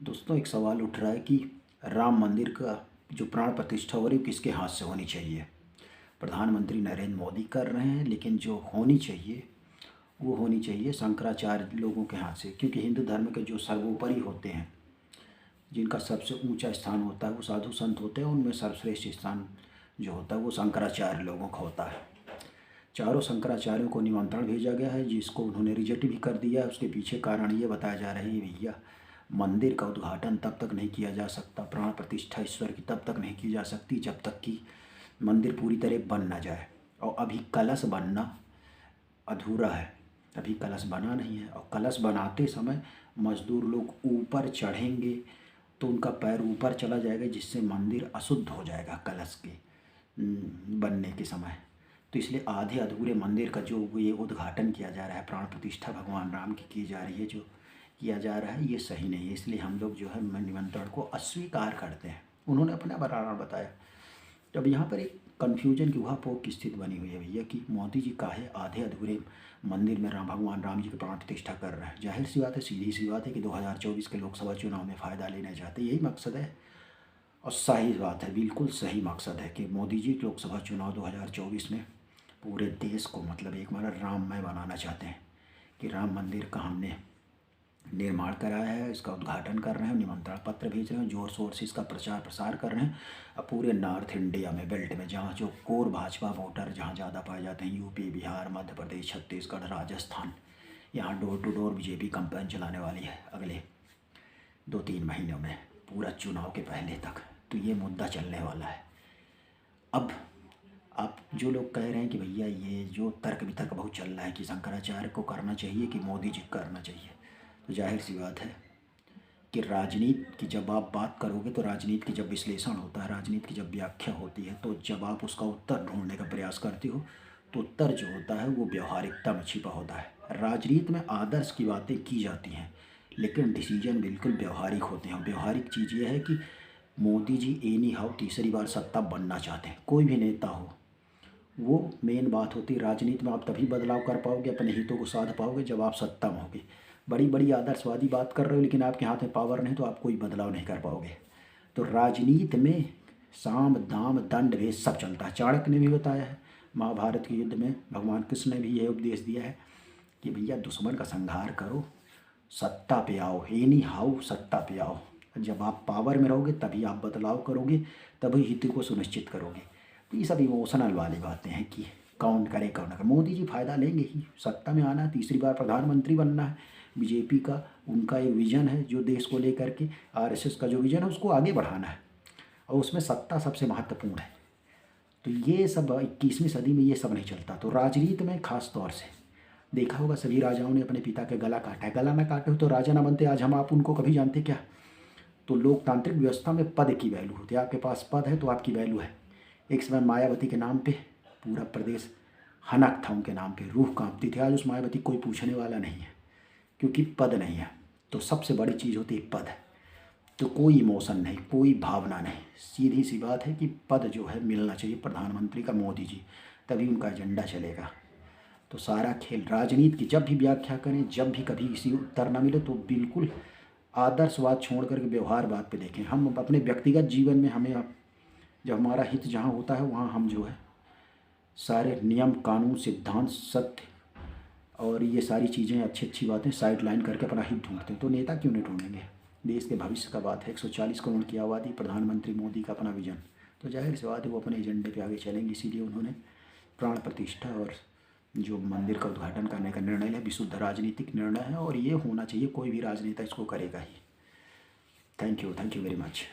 दोस्तों, एक सवाल उठ रहा है कि राम मंदिर का जो प्राण प्रतिष्ठा हो रही है किसके हाथ से होनी चाहिए। प्रधानमंत्री नरेंद्र मोदी कर रहे हैं, लेकिन जो होनी चाहिए वो होनी चाहिए शंकराचार्य लोगों के हाथ से, क्योंकि हिंदू धर्म के जो सर्वोपरि होते हैं, जिनका सबसे ऊंचा स्थान होता है वो साधु संत होते हैं। उनमें सर्वश्रेष्ठ स्थान जो होता है वो शंकराचार्य लोगों का होता है। चारों शंकराचार्यों को निमंत्रण भेजा गया है, जिसको उन्होंने रिजेक्ट भी कर दिया है। उसके पीछे कारण ये बताया जा रहा है भैया, मंदिर का उद्घाटन तब तक नहीं किया जा सकता, प्राण प्रतिष्ठा ईश्वर की तब तक नहीं की जा सकती जब तक कि मंदिर पूरी तरह बन ना जाए। और अभी कलश बनना अधूरा है, अभी कलश बना नहीं है। और कलश बनाते समय मजदूर लोग ऊपर चढ़ेंगे तो उनका पैर ऊपर चला जाएगा, जिससे मंदिर अशुद्ध हो जाएगा कलश के बनने के समय। तो इसलिए आधे अधूरे मंदिर का जो ये उद्घाटन किया जा रहा है, प्राण प्रतिष्ठा भगवान राम की जा रही है, जो किया जा रहा है, ये सही नहीं है। इसलिए हम लोग जो है निमंत्रण को अस्वीकार करते हैं। उन्होंने अपना कारण बताया। अब यहाँ पर एक कन्फ्यूजन की उहापोह की स्थिति बनी हुई है भैया कि मोदी जी काहे आधे अधूरे मंदिर में भगवान राम जी की प्राण प्रतिष्ठा कर रहे हैं। जाहिर सी बात है, सीधी सी बात है कि 2024 के लोकसभा चुनाव में फ़ायदा लेना चाहते, यही मकसद है। और सही बात है, बिल्कुल सही मकसद है कि मोदी जी लोकसभा चुनाव 2024 में पूरे देश को मतलब एक बार राममय बनाना चाहते हैं कि राम मंदिर का हमने निर्माण कराया है, इसका उद्घाटन कर रहे हैं, निमंत्रण पत्र भेज रहे हैं, जोर शोर से इसका प्रचार प्रसार कर रहे हैं। अब पूरे नॉर्थ इंडिया में बेल्ट में जहाँ जो कोर भाजपा वोटर जहाँ ज़्यादा पाए जाते हैं, यूपी, बिहार, मध्य प्रदेश, छत्तीसगढ़, राजस्थान, यहाँ door to door BJP campaign चलाने वाली है अगले 2-3 महीनों में, पूरा चुनाव के पहले तक। तो ये मुद्दा चलने वाला है। अब आप जो लोग कह रहे हैं कि भैया ये जो तर्क वितर्क बहुत चल रहा है कि शंकराचार्य को करना चाहिए कि मोदी जी करना चाहिए, तो जाहिर सी बात है कि राजनीति की जब आप बात करोगे, तो राजनीति की जब विश्लेषण होता है, राजनीति की जब व्याख्या होती है, तो जब आप उसका उत्तर ढूंढने का प्रयास करते हो तो उत्तर जो होता है वो व्यवहारिकता में छिपा होता है। राजनीति में आदर्श की बातें की जाती हैं, लेकिन डिसीजन बिल्कुल व्यवहारिक होते हैं। और व्यवहारिक चीज़ ये है कि मोदी जी एनी हाउ तीसरी बार सत्ता बनना चाहते हैं। कोई भी नेता हो, वो मेन बात होती है। राजनीति में आप तभी बदलाव कर पाओगे, अपने हितों को साध पाओगे, जब आप सत्ता में होगे। बड़ी बड़ी आदर्शवादी बात कर रहे हो, लेकिन आपके हाथ में पावर नहीं, तो आप कोई बदलाव नहीं कर पाओगे। तो राजनीति में साम दाम दंड भेद सब चलता है। चाणक्य ने भी बताया है, महाभारत के युद्ध में भगवान कृष्ण ने भी यह उपदेश दिया है कि भैया दुश्मन का संहार करो, सत्ता पे आओ, एनी हाउ सत्ता पे आओ। जब आप पावर में रहोगे तभी आप बदलाव करोगे, तभी हित को सुनिश्चित करोगे। तो ये सब इमोशनल वाली बातें हैं कि कौन करे कौन ना करे। मोदी जी फ़ायदा लेंगे ही, सत्ता में आना है, तीसरी बार प्रधानमंत्री बनना है। बीजेपी का उनका एक विज़न है जो देश को लेकर के, आरएसएस का जो विज़न है उसको आगे बढ़ाना है, और उसमें सत्ता सबसे महत्वपूर्ण है। तो ये सब 21वीं सदी में ये सब नहीं चलता। तो राजनीति में खास तौर से देखा होगा, सभी राजाओं ने अपने पिता का गला काटा है। गला ना काटे हो तो राजा ना बनते। आज हम आप उनको कभी जानते क्या? तो लोकतांत्रिक व्यवस्था में पद की वैल्यू होती है। आपके पास पद है तो आपकी वैल्यू है। एक समय मायावती के नाम पे पूरा प्रदेश हनक था, उनके नाम पे रूह कांपती थी। आज उस मायावती कोई पूछने वाला नहीं है, क्योंकि पद नहीं है। तो सबसे बड़ी चीज़ होती है पद। तो कोई इमोशन नहीं, कोई भावना नहीं, सीधी सी बात है कि पद जो है मिलना चाहिए प्रधानमंत्री का, मोदी जी, तभी उनका एजेंडा चलेगा। तो सारा खेल राजनीति की जब भी व्याख्या करें, जब भी कभी किसी उत्तर ना मिले, तो बिल्कुल आदर्शवाद छोड़ करके व्यवहारवाद पे देखें। हम अपने व्यक्तिगत जीवन में हमें जब हमारा हित जहाँ होता है वहाँ हम जो है सारे नियम कानून सिद्धांत सत्य और ये सारी चीज़ें अच्छी अच्छी बातें साइड लाइन करके अपना हित ढूंढते हैं। तो नेता क्यों नहीं ढूंढेंगे? देश के भविष्य का बात है, 140 करोड़ की आबादी, प्रधानमंत्री मोदी का अपना विजन। तो जाहिर सी बात है वो अपने एजेंडे पे आगे चलेंगे। इसीलिए उन्होंने प्राण प्रतिष्ठा और जो मंदिर का उद्घाटन करने का निर्णय लिया, विशुद्ध राजनीतिक निर्णय है, और ये होना चाहिए। कोई भी राजनेता इसको करेगा ही। Thank you very much.